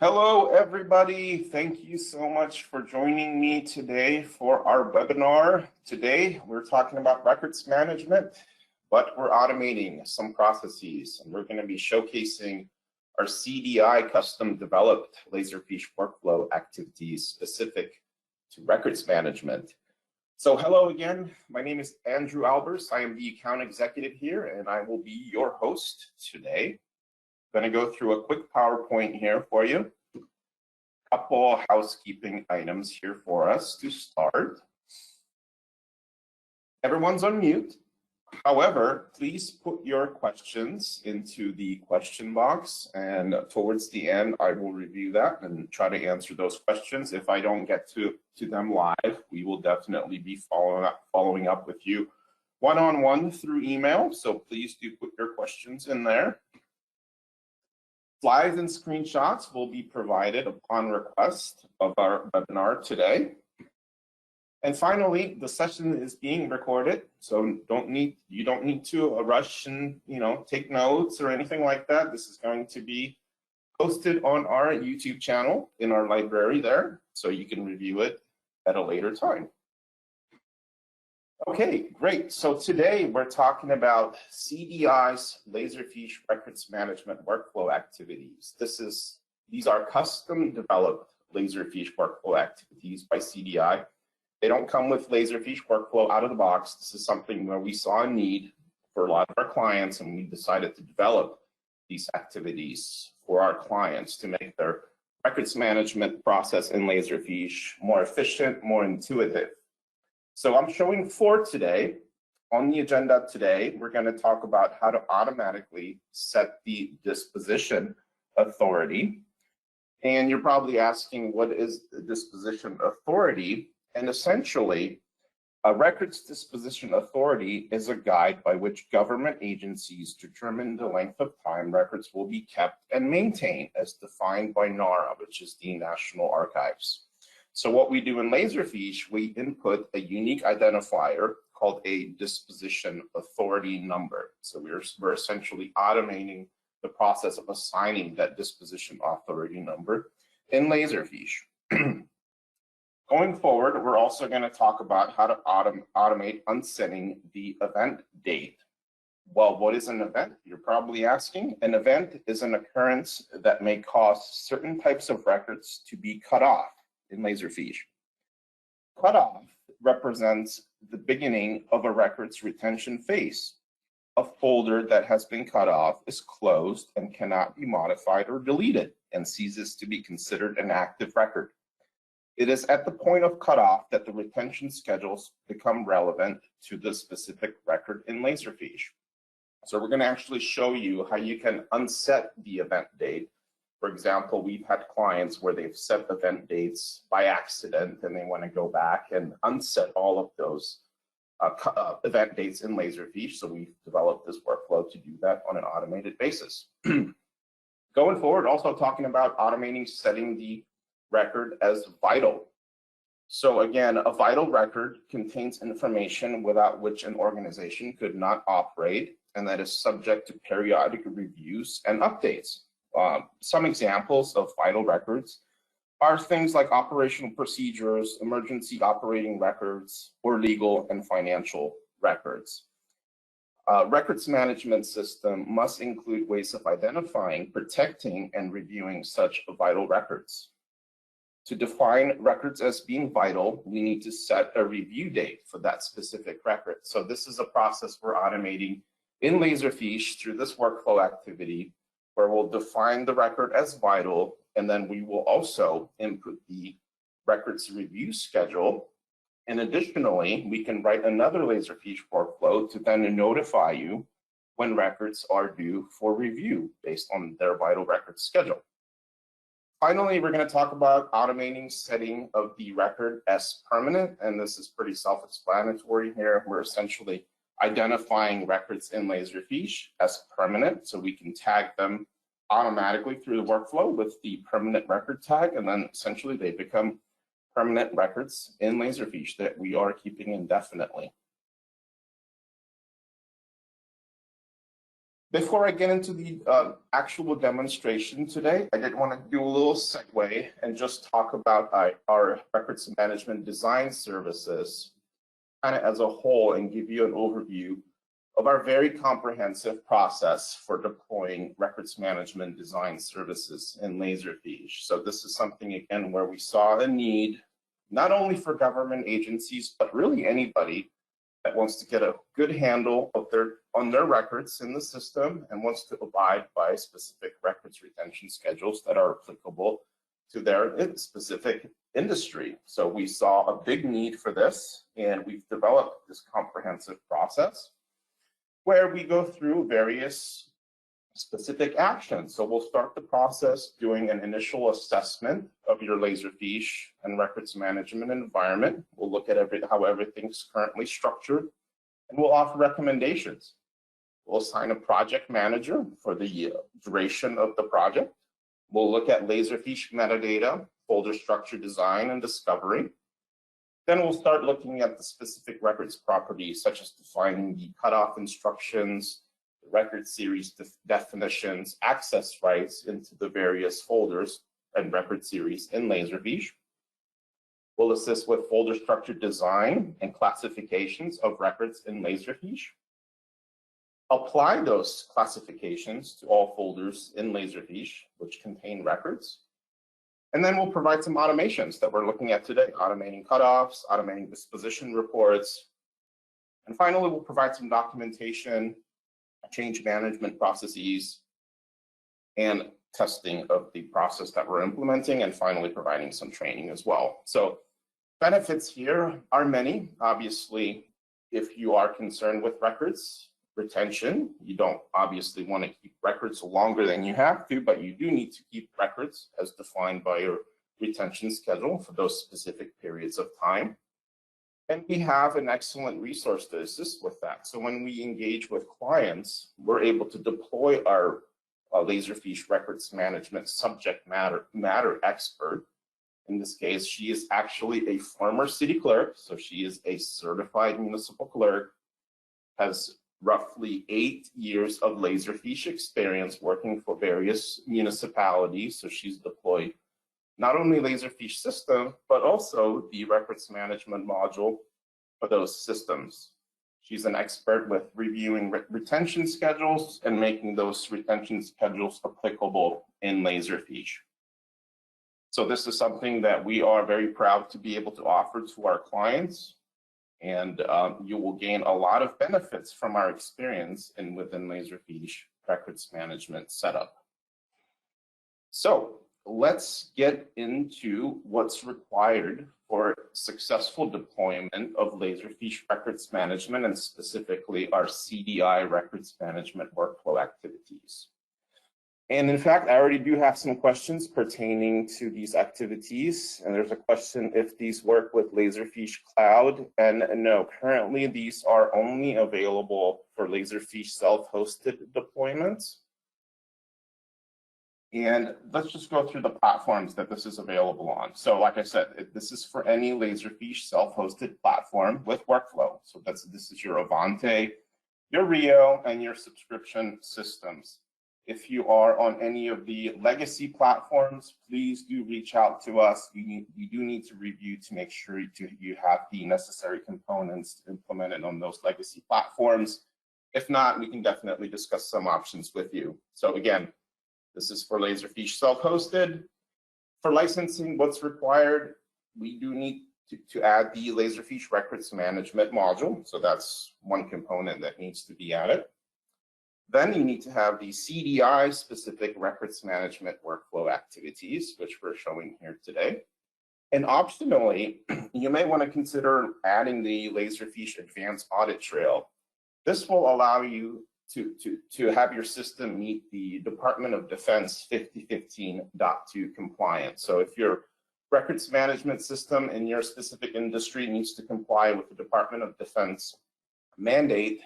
Hello, everybody. Thank you so much for joining me today for our webinar. Today, we're talking about records management, but we're automating some processes, and we're going to be showcasing our CDI custom developed Laserfiche workflow activities specific to records management. So hello again, my name is Andrew Albers. I am the account executive here, and I will be your host today. I'm going to go through a quick PowerPoint here for you. Couple housekeeping items here for us to start. Everyone's on mute. However, please put your questions into the question box, and towards the end, I will review that and try to answer those questions. If I don't get to them live, we will definitely be following up with you one-on-one through email. So please do put your questions in there. Slides and screenshots will be provided upon request of our webinar today. And finally, the session is being recorded, so you don't need to rush and take notes or anything like that. This is going to be posted on our YouTube channel in our library there, so you can review it at a later time. Okay, great. So today we're talking about CDI's Laserfiche records management workflow activities. These are custom developed Laserfiche workflow activities by CDI. They don't come with Laserfiche workflow out of the box. This is something where we saw a need for a lot of our clients, and we decided to develop these activities for our clients to make their records management process in Laserfiche more efficient, more intuitive. So I'm showing 4 today. On the agenda today, we're going to talk about how to automatically set the disposition authority. And you're probably asking, what is the disposition authority? And essentially, a records disposition authority is a guide by which government agencies determine the length of time records will be kept and maintained as defined by NARA, which is the National Archives. So what we do in Laserfiche, we input a unique identifier called a disposition authority number. So we're essentially automating the process of assigning that disposition authority number in Laserfiche. Going forward, we're also going to talk about how to automate unsetting the event date. Well, what is an event? You're probably asking. An event is an occurrence that may cause certain types of records to be cut off in Laserfiche. Cutoff represents the beginning of a record's retention phase. A folder that has been cut off is closed and cannot be modified or deleted and ceases to be considered an active record. It is at the point of cutoff that the retention schedules become relevant to the specific record in Laserfiche. So we're going to actually show you how you can unset the event date. For example, we've had clients where they've set event dates by accident and they want to go back and unset all of those event dates in Laserfiche. So we've developed this workflow to do that on an automated basis. Going forward, also talking about automating setting the record as vital. So again, a vital record contains information without which an organization could not operate, and that is subject to periodic reviews and updates. Some examples of vital records are things like operational procedures, emergency operating records, or legal and financial records. Records management system must include ways of identifying, protecting, and reviewing such vital records. To define records as being vital, we need to set a review date for that specific record. So this is a process we're automating in Laserfiche through this workflow activity, where we'll define the record as vital, and then we will also input the records review schedule. And additionally, we can write another Laserfiche workflow to then notify you when records are due for review based on their vital record schedule. Finally, we're going to talk about automating setting of the record as permanent, and this is pretty self-explanatory here. We're essentially identifying records in Laserfiche as permanent, so we can tag them automatically through the workflow with the permanent record tag, and then essentially they become permanent records in Laserfiche that we are keeping indefinitely. Before I get into the actual demonstration today, I did want to do a little segue and just talk about our records management design services kind of as a whole and give you an overview of our very comprehensive process for deploying records management design services in Laserfiche. So this is something, again, where we saw a need not only for government agencies, but really anybody that wants to get a good handle of on their records in the system and wants to abide by specific records retention schedules that are applicable to their specific industry. So we saw a big need for this, and we've developed this comprehensive process where we go through various specific actions. So we'll start the process doing an initial assessment of your Laserfiche and records management environment. We'll look at how everything's currently structured, and we'll offer recommendations. We'll assign a project manager for the duration of the project. We'll look at Laserfiche metadata, folder structure design, and discovery. Then we'll start looking at the specific records properties, such as defining the cutoff instructions, the record series definitions, access rights into the various folders and record series in Laserfiche. We'll assist with folder structure design and classifications of records in Laserfiche. Apply those classifications to all folders in Laserfiche which contain records. And then we'll provide some automations that we're looking at today, automating cutoffs, automating disposition reports. And finally, we'll provide some documentation, change management processes, and testing of the process that we're implementing, and finally providing some training as well. So benefits here are many. Obviously, if you are concerned with records retention, you don't obviously want to keep records longer than you have to, but you do need to keep records as defined by your retention schedule for those specific periods of time. And we have an excellent resource to assist with that. So when we engage with clients, we're able to deploy our Laserfiche records management subject matter expert. In this case, she is actually a former city clerk, so she is a certified municipal clerk, has roughly 8 years of Laserfiche experience working for various municipalities. So she's deployed not only Laserfiche system, but also the records management module for those systems. She's an expert with reviewing retention schedules and making those retention schedules applicable in Laserfiche. So this is something that we are very proud to be able to offer to our clients, and you will gain a lot of benefits from our experience within Laserfiche records management setup. So let's get into what's required for successful deployment of Laserfiche records management, and specifically our CDI records management workflow activities. And in fact, I already do have some questions pertaining to these activities. And there's a question if these work with Laserfiche Cloud. And no, currently these are only available for Laserfiche self-hosted deployments. And let's just go through the platforms that this is available on. So like I said, this is for any Laserfiche self-hosted platform with workflow. So this is your Avante, your Rio, and your subscription systems. If you are on any of the legacy platforms, please do reach out to us. We do need to review to make sure you have the necessary components to implement it on those legacy platforms. If not, we can definitely discuss some options with you. So again, this is for Laserfiche self-hosted. For licensing, what's required? We do need to add the Laserfiche records management module. So that's one component that needs to be added. Then you need to have the CDI specific records management workflow activities, which we're showing here today. And optionally, you may want to consider adding the Laserfiche Advanced Audit Trail. This will allow you to have your system meet the Department of Defense 5015.2 compliance. So if your records management system in your specific industry needs to comply with the Department of Defense mandate,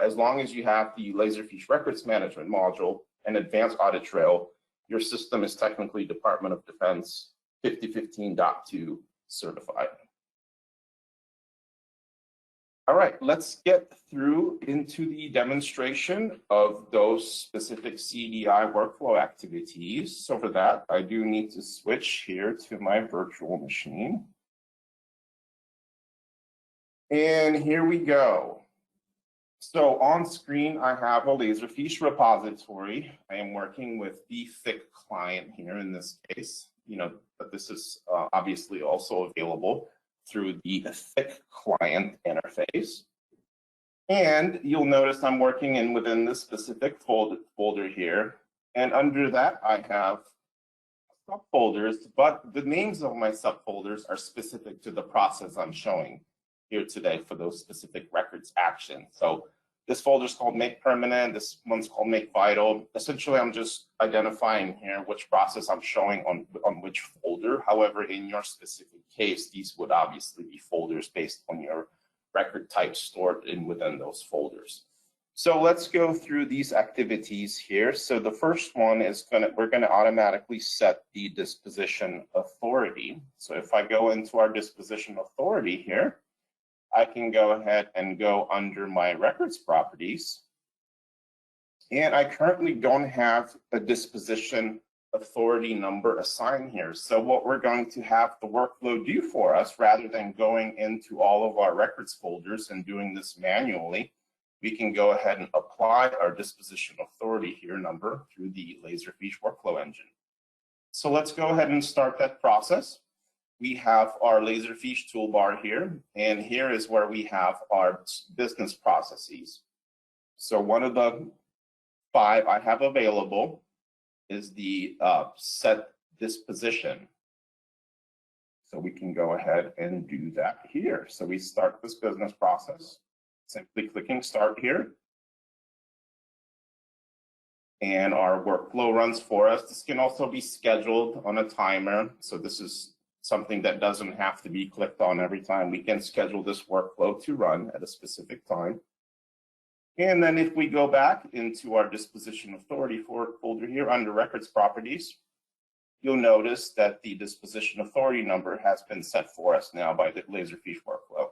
as long as you have the Laserfiche records management module and Advanced Audit Trail, your system is technically Department of Defense 5015.2 certified. All right, let's get through into the demonstration of those specific CDI workflow activities. So for that, I do need to switch here to my virtual machine. And here we go. So on screen, I have a Laserfiche repository. I am working with the FIC client here in this case, but this is obviously also available through the FIC client interface. And you'll notice I'm working within this specific folder here. And under that, I have subfolders, but the names of my subfolders are specific to the process I'm showing here today for those specific records actions. So this folder is called Make Permanent. This one's called Make Vital. Essentially, I'm just identifying here which process I'm showing on which folder. However, in your specific case, these would obviously be folders based on your record type stored within those folders. So let's go through these activities here. So the first one is we're gonna automatically set the disposition authority. So if I go into our disposition authority here, I can go ahead and go under my records properties. And I currently don't have a disposition authority number assigned here. So what we're going to have the workflow do for us, rather than going into all of our records folders and doing this manually, we can go ahead and apply our disposition authority here number through the Laserfiche workflow engine. So let's go ahead and start that process. We have our Laserfiche toolbar here, and here is where we have our business processes. So one of the 5 I have available is the set disposition. So we can go ahead and do that here. So we start this business process, simply clicking start here. And our workflow runs for us. This can also be scheduled on a timer. So this is something that doesn't have to be clicked on every time. We can schedule this workflow to run at a specific time. And then if we go back into our disposition authority folder here under records properties, you'll notice that the disposition authority number has been set for us now by the Laserfiche workflow.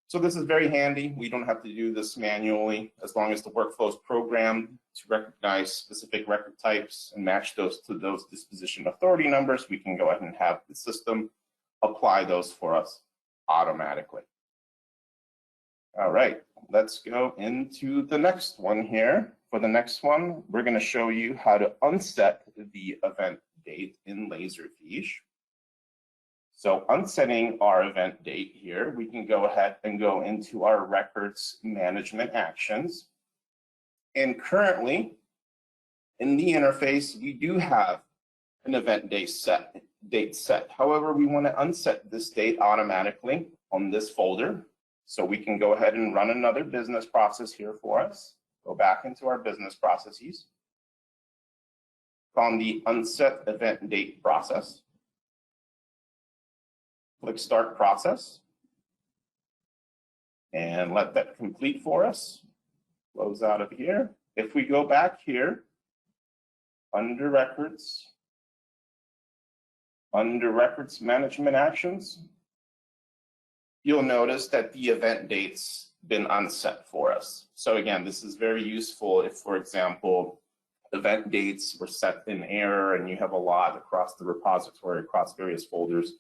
So this is very handy. We don't have to do this manually. As long as the workflow is programmed to recognize specific record types and match those to those disposition authority numbers, we can go ahead and have the system apply those for us automatically. All right, let's go into the next one here. For the next one, we're going to show you how to unset the event date in Laserfiche. So unsetting our event date here, we can go ahead and go into our records management actions. And currently, in the interface, we do have an event date set. However, we want to unset this date automatically on this folder. So we can go ahead and run another business process here for us. Go back into our business processes. On the unset event date process. Click start process. And let that complete for us. Close out of here. If we go back here, under records management actions, you'll notice that the event date's been unset for us. So again, this is very useful if, for example, event dates were set in error and you have a lot across the repository, across various folders.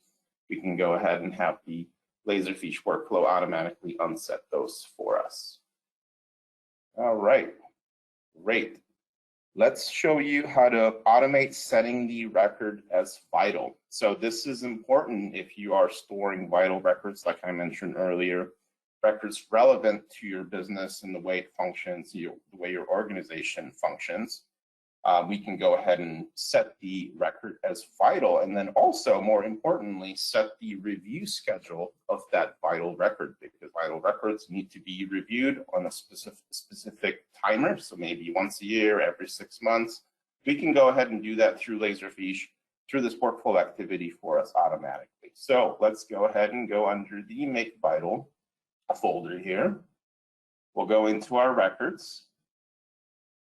We can go ahead and have the Laserfiche workflow automatically unset those for us. All right, great. Let's show you how to automate setting the record as vital. So this is important if you are storing vital records, like I mentioned earlier, records relevant to your business and the way it functions, the way your organization functions. We can go ahead and set the record as vital, and then also, more importantly, set the review schedule of that vital record, because vital records need to be reviewed on a specific timer, so maybe once a year, every 6 months. We can go ahead and do that through Laserfiche, through this workflow activity for us automatically. So let's go ahead and go under the Make Vital folder here. We'll go into our records.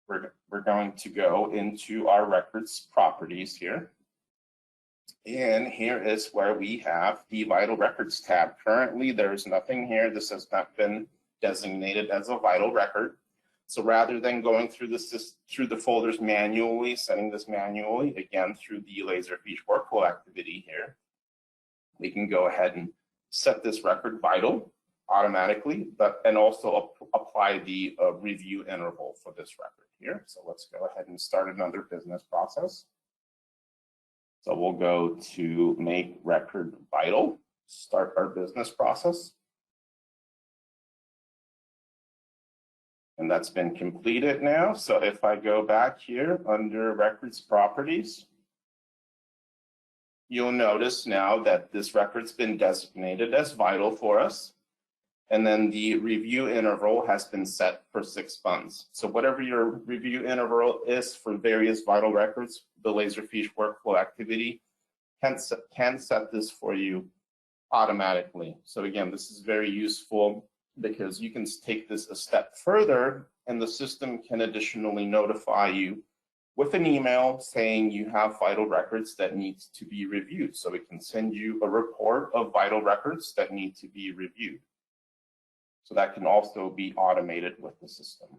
We're going to go into our records properties here. And here is where we have the vital records tab. Currently, there's nothing here. This has not been designated as a vital record. So rather than going through the folders manually, setting this manually, again, through the Laserfiche workflow activity here, we can go ahead and set this record vital automatically, and also apply the review interval for this record here. So let's go ahead and start another business process. So we'll go to make record vital, start our business process. And that's been completed now. So if I go back here under records properties, you'll notice now that this record's been designated as vital for us. And then the review interval has been set for 6 months. So whatever your review interval is for various vital records, the Laserfiche workflow activity can set this for you automatically. So again, this is very useful because you can take this a step further, and the system can additionally notify you with an email saying you have vital records that need to be reviewed. So it can send you a report of vital records that need to be reviewed. So that can also be automated with the system.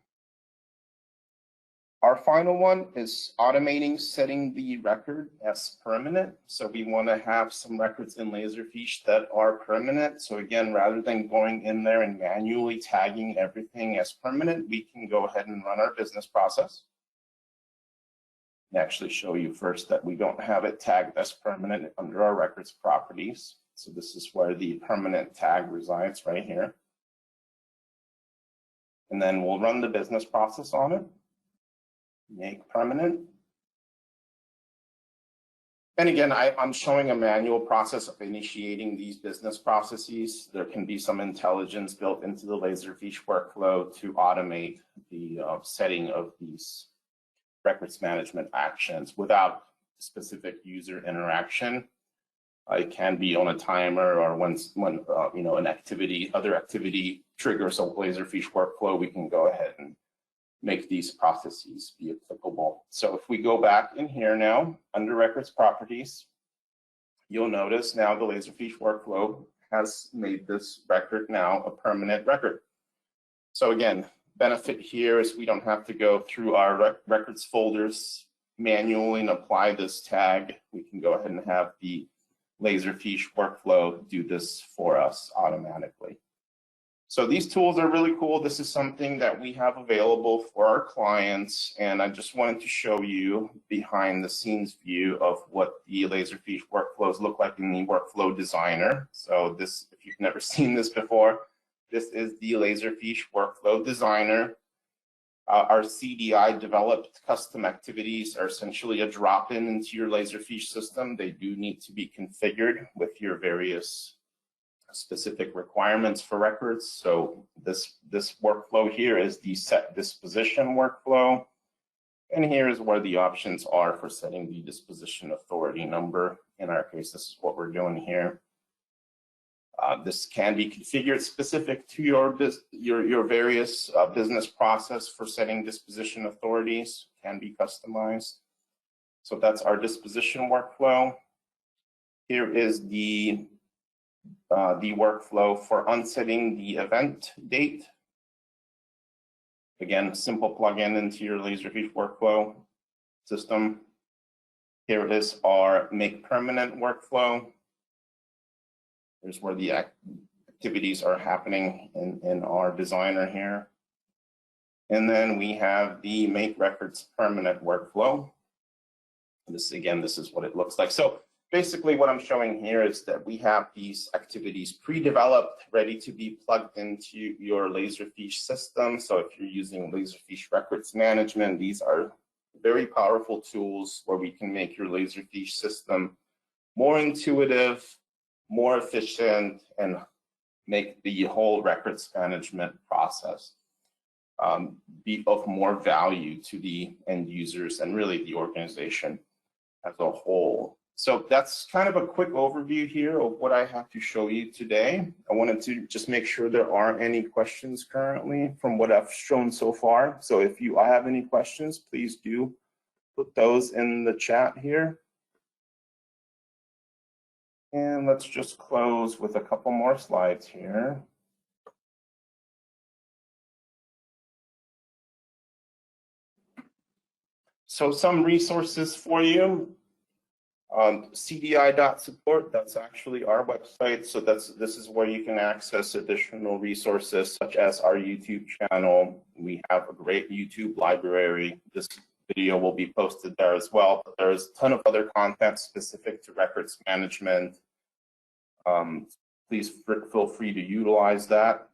Our final one is automating setting the record as permanent. So we want to have some records in Laserfiche that are permanent. So again, rather than going in there and manually tagging everything as permanent, we can go ahead and run our business process. And actually show you first that we don't have it tagged as permanent under our records properties. So this is where the permanent tag resides right here. And then we'll run the business process on it. Make permanent. And again, I'm showing a manual process of initiating these business processes. There can be some intelligence built into the Laserfiche workflow to automate the setting of these records management actions without specific user interaction. It can be on a timer, or when other activity triggers a Laserfiche workflow, we can go ahead and make these processes be applicable. So if we go back in here now, under records properties, you'll notice now the Laserfiche workflow has made this record now a permanent record. So again, benefit here is we don't have to go through our records folders manually and apply this tag. We can go ahead and have the Laserfiche workflow do this for us automatically. So these tools are really cool. This is something that we have available for our clients, and I just wanted to show you behind the scenes view of what the Laserfiche workflows look like in the workflow designer. So this, if you've never seen this before, this is the Laserfiche workflow designer. Our CDI developed custom activities are essentially a drop-in into your Laserfiche system. They do need to be configured with your various specific requirements for records. So this workflow here is the set disposition workflow. And here is where the options are for setting the disposition authority number. In our case, this is what we're doing here. This can be configured specific to your various business process for setting disposition authorities, can be customized. So that's our disposition workflow. Here is the workflow for unsetting the event date. Again, simple plugin into your Laserfiche workflow system. Here is our make permanent workflow. Here's where the activities are happening in our designer here. And then we have the make records permanent workflow. This is what it looks like. So basically what I'm showing here is that we have these activities pre-developed, ready to be plugged into your Laserfiche system. So if you're using Laserfiche records management, these are very powerful tools where we can make your Laserfiche system more intuitive, more efficient, and make the whole records management process be of more value to the end users and really the organization as a whole. So that's kind of a quick overview here of what I have to show you today. I wanted to just make sure there aren't any questions currently from what I've shown so far. So if you have any questions, please do put those in the chat here. And let's just close with a couple more slides here. So some resources for you. CDI.support, that's actually our website. So this is where you can access additional resources such as our YouTube channel. We have a great YouTube library. This video will be posted there as well, but there's a ton of other content specific to records management. Please feel free to utilize that.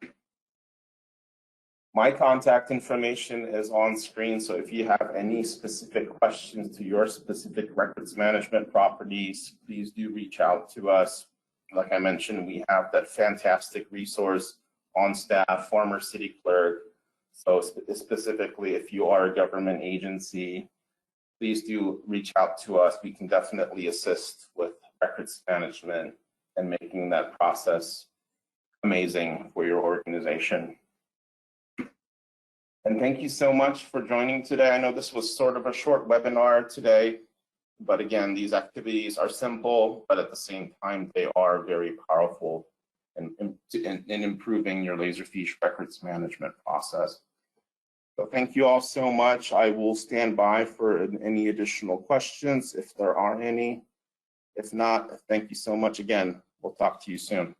My contact information is on screen, so if you have any specific questions to your specific records management properties, please do reach out to us. Like I mentioned, we have that fantastic resource on staff, former city clerk. So specifically, if you are a government agency, please do reach out to us. We can definitely assist with records management and making that process amazing for your organization. And thank you so much for joining today. I know this was sort of a short webinar today, but again, these activities are simple, but at the same time, they are very powerful in improving your Laserfiche records management process. So thank you all so much. I will stand by for any additional questions if there are any. If not, thank you so much again. We'll talk to you soon.